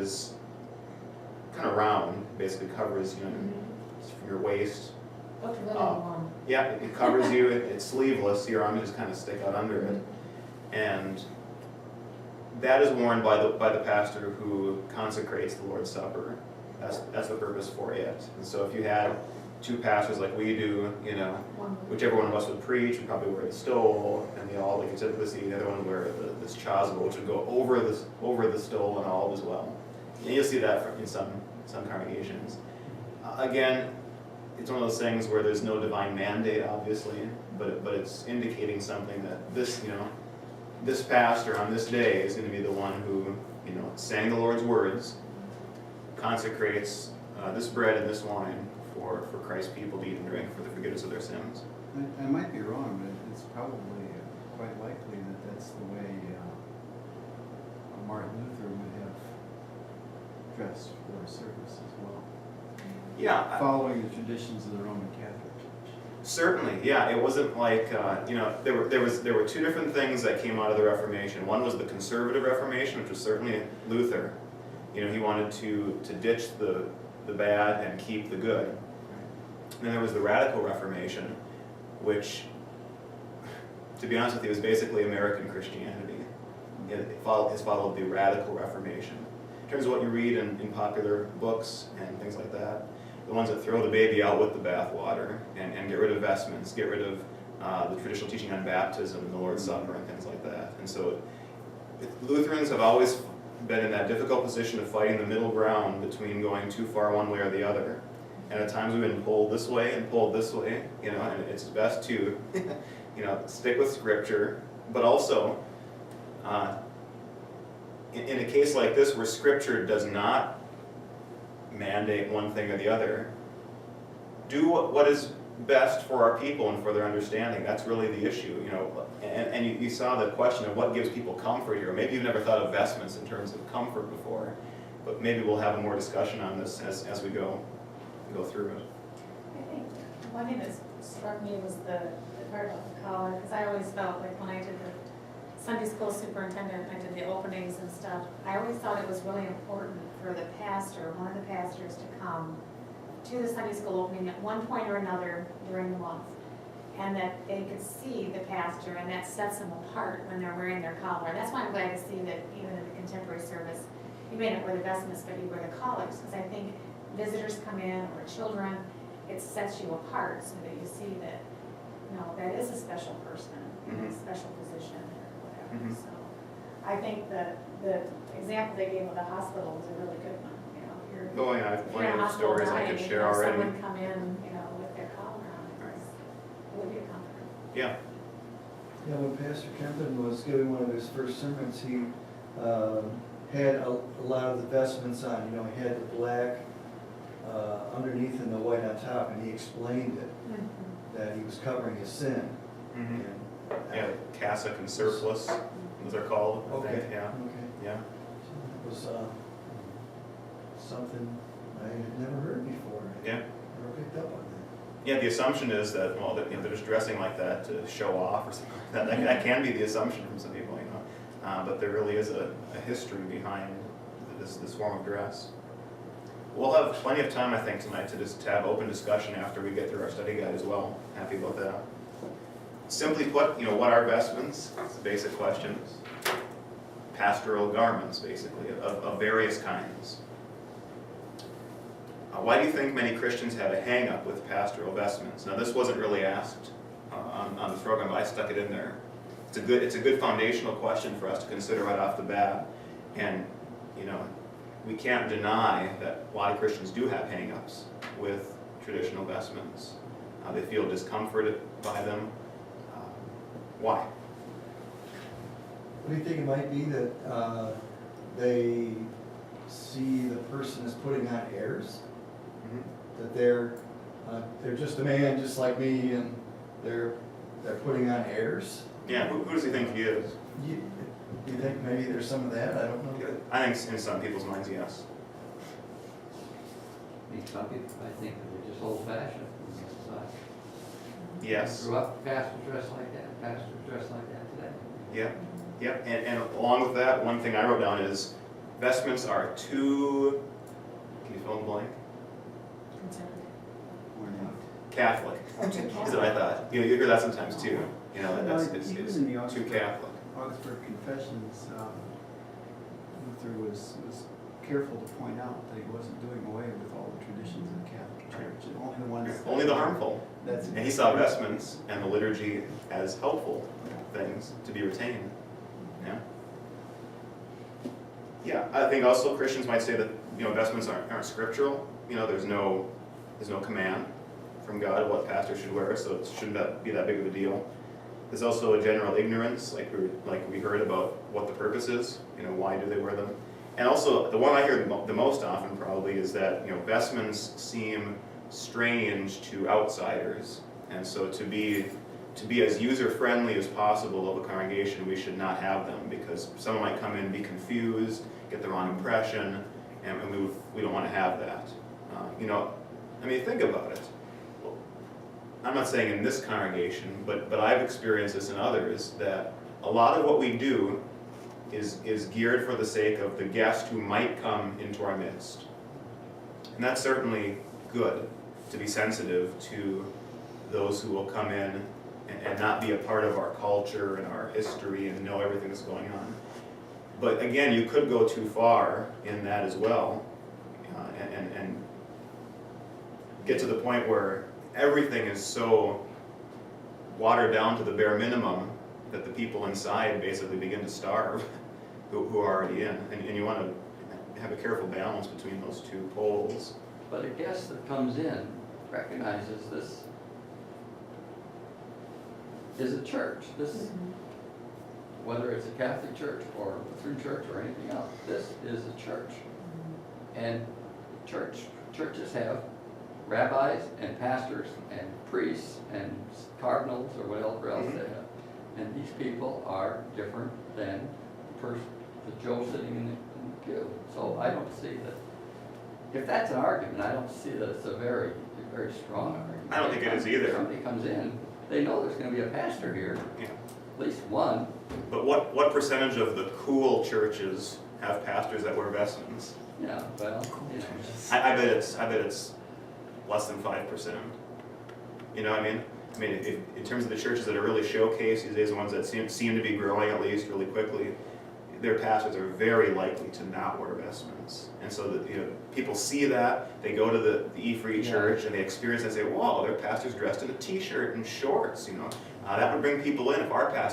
is kind of round, basically covers you from your waist. Looked really warm. Yeah, it covers you. It's sleeveless. Your arms just kind of stick out under it, and that is worn by the pastor who consecrates the Lord's Supper. That's the purpose for it. And so if you had two pastors like we do, whichever one of us would preach, would probably wear the stole, and the all, like you typically see, the other one would wear this chasuble, which would go over the stole and all as well. And you'll see that in some congregations. Again, it's one of those things where there's no divine mandate, obviously, but it's indicating something that this pastor on this day is going to be the one who, saying the Lord's words, consecrates this bread and this wine for Christ's people to eat and drink for the forgiveness of their sins. I might be wrong, but it's probably quite likely that that's the way Martin Luther would have dressed for a service as well. Yeah. Following the traditions of the Roman Catholic Church. Certainly, yeah. It wasn't like, there were two different things that came out of the Reformation. One was the conservative Reformation, which was certainly Luther. He wanted to ditch the bad and keep the good. And then there was the radical Reformation, which, to be honest with you, is basically American Christianity. It followed the radical Reformation. In terms of what you read in popular books and things like that, the ones that throw the baby out with the bathwater and get rid of vestments, get rid of the traditional teaching on baptism and the Lord's Supper and things like that. And so Lutherans have always been in that difficult position of fighting the middle ground between going too far one way or the other. And at times we've been pulled this way and pulled this way, and it's best to, stick with Scripture, but also, in a case like this where Scripture does not mandate one thing or the other, do what is best for our people and for their understanding. That's really the issue, and you saw the question of what gives people comfort here. Maybe you've never thought of vestments in terms of comfort before, but maybe we'll have more discussion on this as we go through it. I think one thing that struck me was the part about the collar, because I always felt like when I did the Sunday school superintendent, I did the openings and stuff, I always thought it was really important for the pastor, one of the pastors, to come to the Sunday school opening at one point or another during the month, and that they could see the pastor, and that sets them apart when they're wearing their collar. And that's why I'm glad to see that even in the contemporary service, you may not wear the vestments, but you wear the collars, because I think visitors come in, or children, it sets you apart so that you see that, that is a special person, a special position or whatever. So I think the example they gave of the hospital was a really good one. Oh yeah, I have plenty of stories I could share already. Someone come in, with their collar on, it would be a comfort. Yeah. Yeah, when Pastor Kempin was giving one of his first sermons, he had a lot of the vestments on. He had the black underneath and the white on top, and he explained it, that he was covering his sin. Yeah, cassock and surplice, as they're called. I think. Yeah. Okay. Yeah. It was something I had never heard before. I Yeah. never picked up on that. Yeah, the assumption is that, they're just dressing like that to show off or something like that. That can be the assumption from some people, but there really is a history behind this form of dress. We'll have plenty of time, I think, tonight to just have open discussion after we get through our study guide as well. Happy about that. Simply put, what are vestments? It's a basic question. Pastoral garments, basically, of various kinds. Why do you think many Christians have a hang-up with pastoral vestments? Now, this wasn't really asked on the program, but I stuck it in there. It's a good foundational question for us to consider right off the bat. And, we can't deny that a lot of Christians do have hang-ups with traditional vestments. They feel discomforted by them. Why? What do you think it might be that they see the person as putting on airs? That they're just a man just like me, and they're putting on airs? Yeah, who does he think he is? Do you think maybe there's some of that? I don't know. I think in some people's minds, yes. Some people, I think, they're just old-fashioned. Yes. Grew up, pastors dressed like that, pastors dressed like that today. Yeah. And along with that, one thing I wrote down is vestments are too, can you fill in the blank? Conservative. Or not. Catholic, Or too is what I Catholic. thought. You hear that sometimes too, you know, No, it's even the too Augsburg- Catholic. Augsburg Confessions, Luther was careful to point out that he wasn't doing away with all the traditions of the Catholic Church, and only the ones. Only the harmful. That's. And he saw vestments and the liturgy as helpful things to be retained. Yeah. Yeah, I think also Christians might say that, you know, vestments aren't scriptural. You know, there's no command from God of what pastors should wear, so it shouldn't be that big of a deal. There's also a general ignorance, like we heard about what the purpose is. You know, why do they wear them? And also, the one I hear the most often probably is that, you know, vestments seem strange to outsiders, and so to be as user-friendly as possible of a congregation, we should not have them, because someone might come in and be confused, get the wrong impression, and we don't want to have that. You know, I mean, think about it. I'm not saying in this congregation, but I've experienced this in others, that a lot of what we do is geared for the sake of the guest who might come into our midst. And that's certainly good, to be sensitive to those who will come in and not be a part of our culture and our history and know everything that's going on. But again, you could go too far in that as well, and get to the point where everything is so watered down to the bare minimum that the people inside basically begin to starve who are already in. And you want to have a careful balance between those two poles. But a guest that comes in recognizes this is a church. This, whether it's a Catholic church or a Lutheran church or anything else, this is a church. And churches have rabbis and pastors and priests and cardinals or whatever else they have. And these people are different than the Joe sitting in the pew. So I don't see that, if that's an argument, I don't see that it's a very strong argument. I don't think it is either. If somebody comes in, they know there's gonna be a pastor here, Yeah. at least one. But what percentage of the cool churches have pastors that wear vestments? Yeah, well, you know. I bet it's less than 5%. You know what I mean? I mean, if, in terms of the churches that are really showcased these days, the ones that seem to be growing at least really quickly, their pastors are very likely to not wear vestments. And so that, you know, people see that, they go to the E-Free Yeah. church and they experience and say, whoa, their pastor's dressed in a t-shirt and shorts, you know. That would bring people in if our pastor